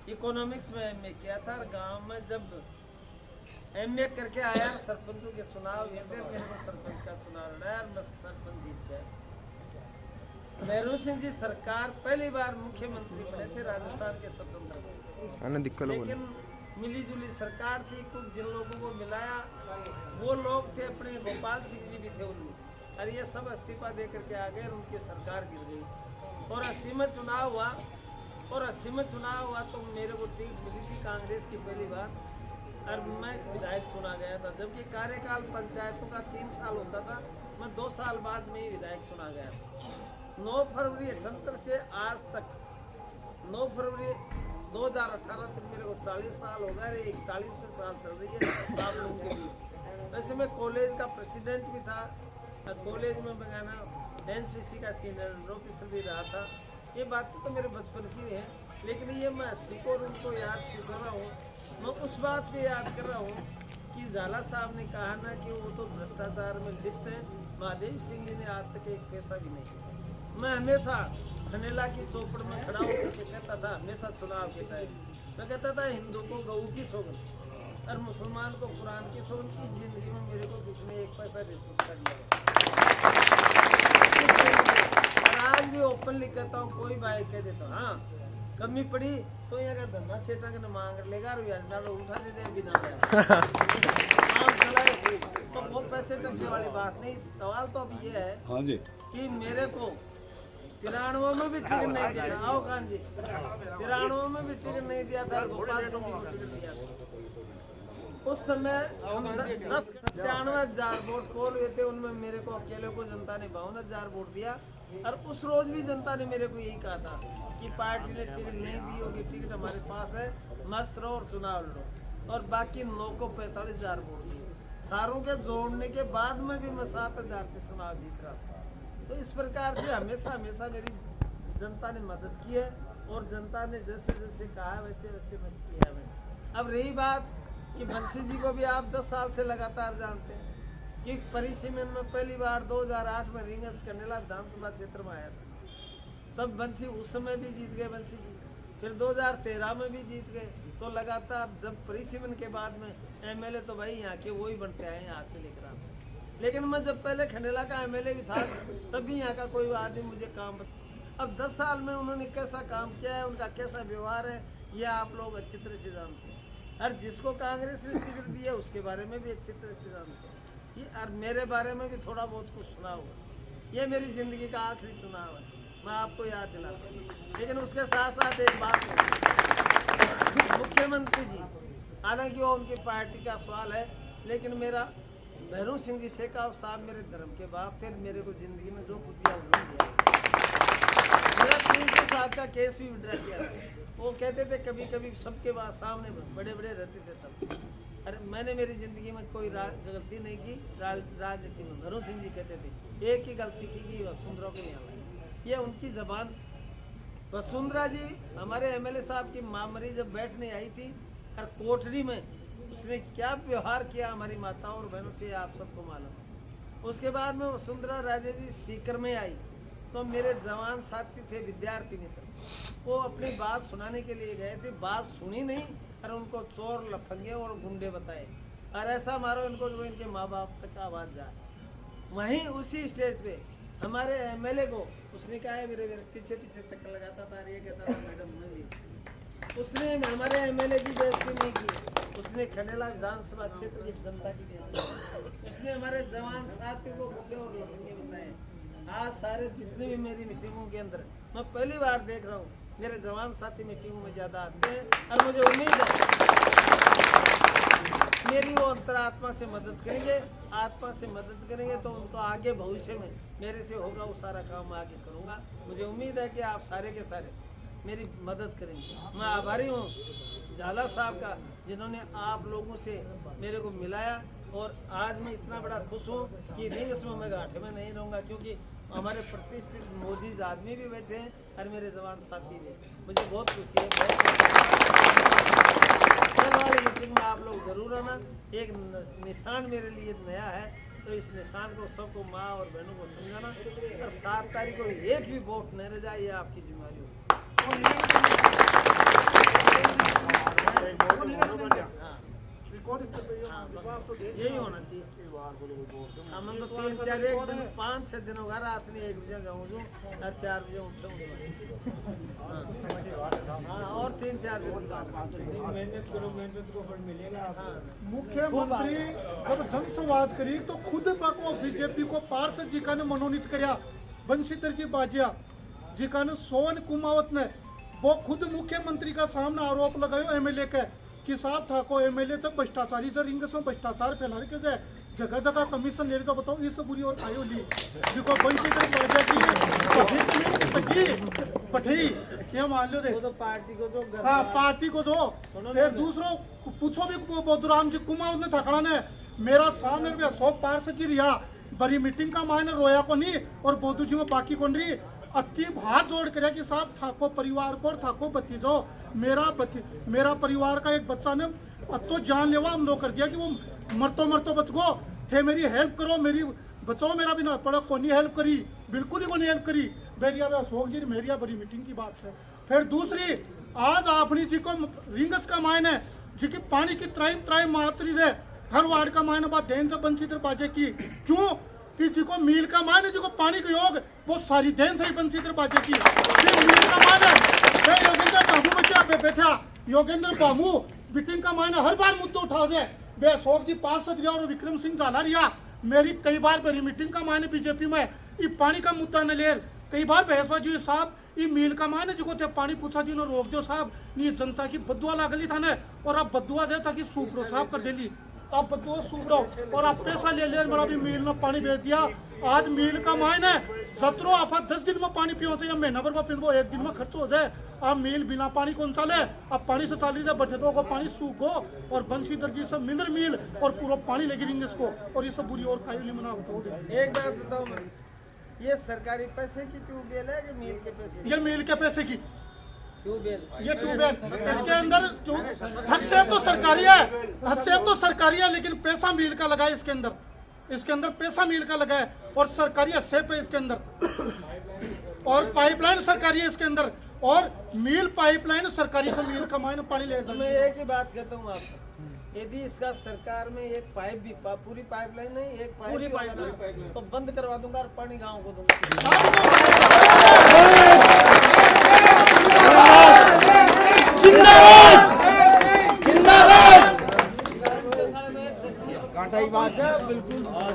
Economics में MA किया था और गांव में जब एमए करके आया सरपंचों के चुनाव हुए थे, मेरे को सरपंच का चुनाव लड़ा और मैं सरपंच जीत गया। भैरू सिंह जी सरकार पहली बार मुख्यमंत्री बने थे राजस्थान के स्वतंत्र, लेकिन मिली जुली सरकार थी। कुछ जिन लोगों को मिलाया वो लोग थे, अपने गोपाल सिंह जी भी थे उनमें, और ये सब इस्तीफा दे करके आ गए, उनकी सरकार गिर गई। और 80 में चुनाव हुआ, और 80 में चुनाव हुआ तो मेरे को टिकट मिली थी कांग्रेस की पहली बार, और मैं विधायक चुना गया था। जबकि कार्यकाल पंचायतों का 3 साल होता था, मैं 2 साल बाद में ही विधायक चुना गया। 9 फरवरी 78 से आज तक 9 फरवरी 2018 तक मेरे को 40 साल हो गए, 41वें साल चल रही है आप लोगों के बीच। वैसे मैं कॉलेज का प्रेसिडेंट भी था, कॉलेज में बगाना एनसीसी का सीनियर ऑफिसर भी रहा था। ये बातें तो मेरे बचपन की है, लेकिन ये मैं सिकोर उनको याद कर रहा हूँ। मैं उस बात पे याद कर रहा हूँ कि झाला साहब ने कहा ना कि वो तो भ्रष्टाचार में लिप्त है, महादेव सिंह जी ने आज तक एक पैसा भी नहीं दिया। मैं हमेशा खनेला की चौपड़ में खड़ा होकर कहता था, हमेशा चुनाव के टाइम मैं कहता था हिंदू को गऊ की सौगंध और मुसलमान को कुरान की सौगंध। की जिंदगी में मेरे को किसी ने 1 पैसा रिश्वत का दिया। और आज भी ओपनली कहता हूँ, कोई भाई कह देता हूँ हाँ कमी पड़ी तो यहाँ का धंधा सेठा के मांग लेगा और योजना तो उठा दे दे बिना तो बहुत पैसे टके वाली बात नहीं। सवाल तो अब ये है हाँ जी कि मेरे को 93 में भी टिकट नहीं दिया था। आओ खान जी, 93 में भी टिकट नहीं दिया था, गोपाल सिंह जी को टिकट दिया था। उस समय 97,000 वोट पोल हुए थे, उनमें मेरे को अकेले को जनता ने 52,000 वोट दिया। और उस रोज भी जनता ने मेरे को यही कहा था कि पार्टी ने टिकट नहीं दी होगी, टिकट हमारे पास है, मस्त रहो और चुनाव लड़ो। और बाकी 9 को 45,000 वोट दिए। सारों के जोड़ने के बाद में भी मैं 7,000 से चुनाव जीत रहा था। तो इस प्रकार से हमेशा मेरी जनता ने मदद की है, और जनता ने जैसे जैसे कहा वैसे वैसे मैं किया है। अब रही बात कि बंसी जी को भी आप 10 साल से लगातार जानते हैं कि परिसीमन में पहली बार 2008 में रिंगस कनेला विधानसभा क्षेत्र में आया था, तब बंसी उस समय भी जीत गए बंसी जी। फिर 2013 में भी जीत गए। तो लगातार जब परिसीमन के बाद में एमएलए तो भाई यहाँ के वही बनते आए यहाँ से लेकर आते। लेकिन मैं जब पहले खंडेला का एमएलए भी था तब भी यहाँ का कोई आदमी मुझे काम अब 10 साल में उन्होंने कैसा काम किया है, उनका कैसा व्यवहार है, ये आप लोग अच्छी तरह से जानते हैं। और जिसको कांग्रेस ने टिकट दिया उसके बारे में भी अच्छी तरह से जानते हैं। ये और मेरे बारे में भी थोड़ा बहुत कुछ सुना होगा। ये मेरी जिंदगी का आखिरी चुनाव है, मैं आपको याद दिलाता हूँ। लेकिन उसके साथ साथ एक बात है, मुख्यमंत्री जी हालांकि वो उनकी पार्टी का सवाल है, लेकिन मेरा भैरू सिंह जी शेखाव साहब मेरे धर्म के बाप थे। मेरे को जिंदगी में जो कुछ दिया उन्होंने दिया। मेरा 307 का केस भी विड्रा किया। वो कहते थे कभी कभी सबके बाद सामने बड़े बड़े रहते थे तब। अरे मैंने मेरी जिंदगी में कोई गलती नहीं की राजनीति में। भैरू सिंह जी कहते थे एक ही गलती की कि वसुंधरा को यहाँ लाई। ये उनकी जबान। वसुंधरा जी हमारे एमएलए साहब की माँ मरी जब बैठने आई थी और कोठरी में उसने क्या व्यवहार किया हमारी माताओं और बहनों से आप सबको मालूम। उसके बाद में वसुंधरा राजे जी सीकर में आई तो मेरे जवान साथी थे विद्यार्थी मित्र, वो अपनी बात सुनाने के लिए गए थे। बात सुनी नहीं और उनको चोर लफंगे और गुंडे बताए और ऐसा मारो इनको जो इनके माँ बाप तक आवाज जाए। वहीं उसी स्टेज पे हमारे एमएलए को उसने कहा है मेरे पीछे पीछे चक्कर लगाता था, ये कहता था मैडम नहीं। उसने हमारे एमएलए की बेइज्जती नहीं की, उसने खंडेला विधानसभा क्षेत्र की जनता की बेइज्जती। उसने हमारे जवान साथियों को गुंडे और लफंगे बताए। आज सारे जितने भी मेरी मीटिंगों के अंदर मैं पहली बार देख रहा हूँ मेरे जवान साथी मीटिंगों में ज्यादा आते हैं और मुझे उम्मीद है मेरी वो अंतरात्मा से मदद करेंगे, आत्मा से मदद करेंगे तो उनको आगे भविष्य में मेरे से होगा वो सारा काम आगे करूँगा। मुझे उम्मीद है कि आप सारे के सारे मेरी मदद करेंगे। मैं आभारी हूँ झाला साहब का जिन्होंने आप लोगों से मेरे को मिलाया, और आज मैं इतना बड़ा खुश हूँ कि रिंग्स में मैं घाटे में नहीं रहूँगा, क्योंकि हमारे प्रतिष्ठित मोदी आदमी भी बैठे हैं और मेरे जवान साथी भी। मुझे बहुत खुशी है। कल वाली मीटिंग में आप लोग जरूर आना। एक निशान मेरे लिए नया है, तो इस निशान को सबको माँ और बहनों को समझाना, और 7 तारीख को एक भी वोट नहीं रह जाए, ये आपकी जिम्मेदारी होगी। यही होना चाहिए। हम तो 3-4 एक दिन 5-6 दिन होगा, रात में 1 बजे जाऊँ जो 4 बजे उठता हूँ। और 3-4 दिन मेहनत करो, मेहनत को फल मिलेगा। मुख्यमंत्री जब जनसंवाद करी तो खुद को बीजेपी को पार्षद जी का ने मनोनीत करया, बंशीधर जी बाजिया जी का ने सोवन कुमावत ने वो खुद मुख्यमंत्री का सामने आरोप लगायो एमएलए के कि साहब था को एमएलए से भ्रष्टाचारी जो रिंग से भ्रष्टाचार फैला रहे क्यों जगह जगह कमीशन ले रहे। तो बताओ इस बुरी और आयो ली जिको बंशीधर बाजिया की पठई क्या मान लो दे तो पार्टी को तो हाँ पार्टी को दो। फिर दूसरों पूछो भी बोधुराम जी कुमार ने थकड़ा ने मेरा सामने 100 पार्षद की रिहा बड़ी मीटिंग का मायने रोया को नहीं और बोधू जी में बाकी कौन रही अति हाथ जोड़ कर कि साहब थाको परिवार को थाको भतीजो मेरा परिवार का एक बच्चा ने अतो जान लेवा हम लोग कर दिया कि वो मरतो बच गो थे मेरी हेल्प करो मेरी बचाओ मेरा भी ना पड़ा को नहीं हेल्प करी बिल्कुल ही को नहीं हेल्प करी बेरिया अशोक जी मेरिया बड़ी मीटिंग की बात है। फिर दूसरी आज आपनी जी को रिंगस का मायने जी की पानी की त्राई मात्री है हर वार्ड का मायने बात देन से बंशीधर बाजे की क्यों कि जी को मील का मायने जी को पानी का योग वो सारी देन से ही बंशीधर बाजे की मील का मायने योगेंद्र बाबू बच्चा बैठा योगेंद्र बाबू मीटिंग का मायने हर बार मुद्दे उठा दे बे अशोक जी पार्षद रिया और विक्रम सिंह झाला रिया मेरी कई बार मेरी मीटिंग का मायने बीजेपी में ये पानी का मुद्दा न ले कई बार बहसबाजी साहब ये मील का मायने जो थे पानी पूछा जी ने रोक दो साहब नहीं जनता की बदुआ लागली था ने और आप बदुआ दे ताकि सूपरो साहब कर देली आप बदुआ सूपरो और आप पैसा ले बड़ा भी मील में पानी भेज दिया। आज मील का मायने 17 आप 10 दिन में पानी पियो से महीना भर में पियो 1 दिन में खर्च हो जाए। आप मील बिना पानी कौन चले अब पानी से चाली जाए बटेटों को पानी सूखो और बंशीधर जी से मिलर मील और पूरा पानी लगी रिंग इसको और ये सब बुरी और कायली मना बताओ। एक बात बताओ ये सरकारी पैसे की ट्यूबवेल है कि मील के पैसे? ये मील के पैसे की ट्यूबवेल ये ट्यूबवेल इसके अंदर हस्तक्षेप तो सरकारी है लेकिन पैसा मील का लगा है इसके अंदर पैसा मील का लगा है और सरकारी हस्तक्षेप है इसके अंदर और पाइपलाइन सरकारी है इसके अंदर और मील पाइपलाइन सरकारी से मील कमाए पानी ले। मैं एक ही बात कहता हूँ आपको यदि इसका सरकार में एक पाइप भी पूरी पाइपलाइन नहीं एक पाइप तो बंद करवा दूंगा और पानी गाँव को दूंगा। कांटा ही बात है बिल्कुल। आज